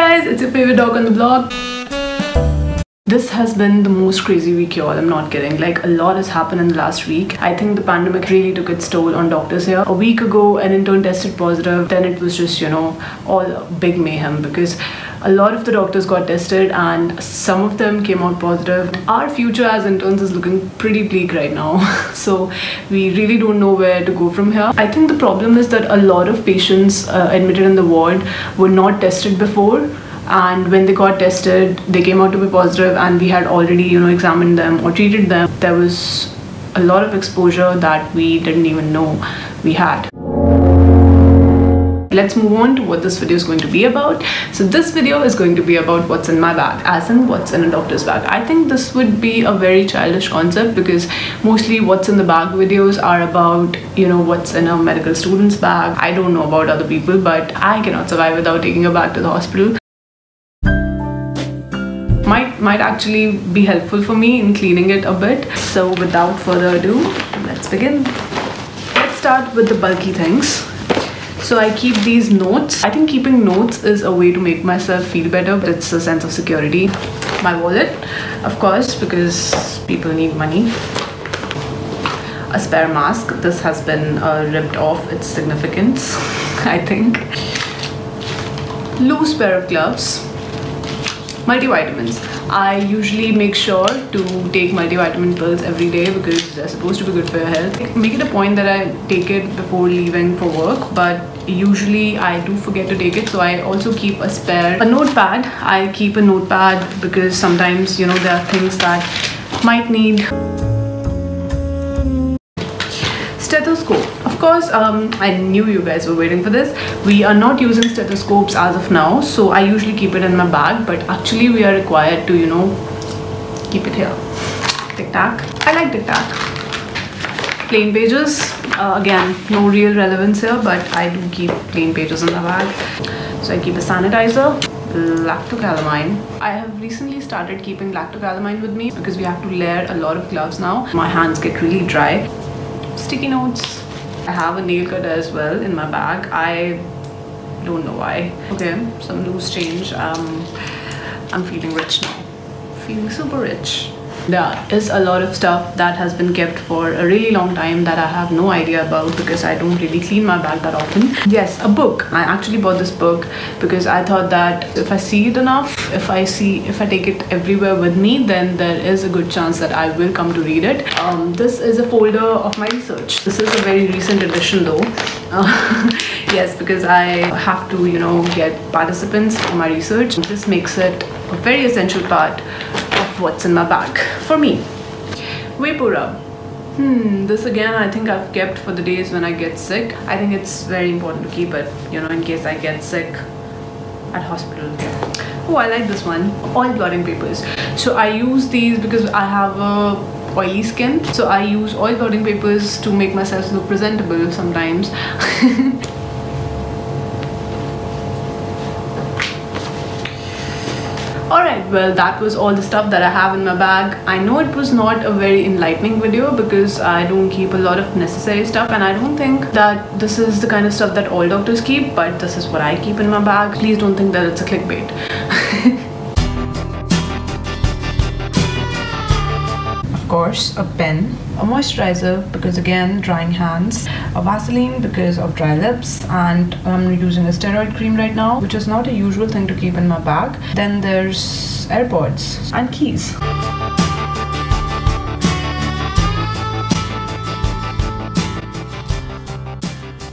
guys, it's your favorite dog on the block. This has been the most crazy week, y'all. I'm not kidding. Like, a lot has happened in the last week. I think the pandemic really took its toll on doctors here. A week ago, an intern tested positive. Then it was just, all big mayhem because a lot of the doctors got tested and some of them came out positive. Our future as interns is looking pretty bleak right now. So we really don't know where to go from here. I think the problem is that a lot of patients admitted in the ward were not tested before. And when they got tested, they came out to be positive, and we had already, examined them or treated them. There was a lot of exposure that we didn't even know we had. Let's move on to what this video is going to be about. So this video is going to be about what's in my bag, as in what's in a doctor's bag. I think this would be a very childish concept because mostly what's in the bag videos are about, what's in a medical student's bag. I don't know about other people, but I cannot survive without taking a bag to the hospital. Might actually be helpful for me in cleaning it a bit. So without further ado, let's begin. Let's start with the bulky things. So I keep these notes. I think keeping notes is a way to make myself feel better, but it's a sense of security. My wallet, of course, because people need money. A spare mask. This has been ripped off its significance, I think. Loose pair of gloves. Multivitamins. I usually make sure to take multivitamin pills every day because they're supposed to be good for your health. Make it a point that I take it before leaving for work, but usually I do forget to take it, so I also keep a notepad. I keep a notepad because sometimes, there are things that might need. Stethoscope. Of course, I knew you guys were waiting for this. We are not using stethoscopes as of now, so I usually keep it in my bag, but actually we are required to, keep it here. Tic Tac. I like Tic Tac. Plain pages. Again, no real relevance here, but I do keep plain pages in my bag. So I keep a sanitizer. Lactocalamine. I have recently started keeping lactocalamine with me because we have to layer a lot of gloves now. My hands get really dry. Sticky notes. I have a nail cutter as well in my bag. I don't know why. Okay, some loose change. I'm feeling rich now. Feeling super rich. There is a lot of stuff that has been kept for a really long time that I have no idea about because I don't really clean my bag that often. Yes, a book. I actually bought this book because I thought that if I see it enough, if I take it everywhere with me, then there is a good chance that I will come to read it. This is a folder of my research. This is a very recent edition though. Yes, because I have to, get participants for my research. This makes it a very essential part of what's in my bag for me. Vapor rub. This again I think I've kept for the days when I get sick. I think it's very important to keep it, in case I get sick at hospital. Oh, I like this one. Oil blotting papers. So I use these because I have a oily skin. So I use oil blotting papers to make myself look presentable sometimes. Alright, well, that was all the stuff that I have in my bag. I know it was not a very enlightening video because I don't keep a lot of necessary stuff, and I don't think that this is the kind of stuff that all doctors keep, but this is what I keep in my bag. Please don't think that it's a clickbait. Of course, a pen, a moisturizer because again drying hands, a Vaseline because of dry lips, and I'm using a steroid cream right now, which is not a usual thing to keep in my bag. Then there's AirPods and keys.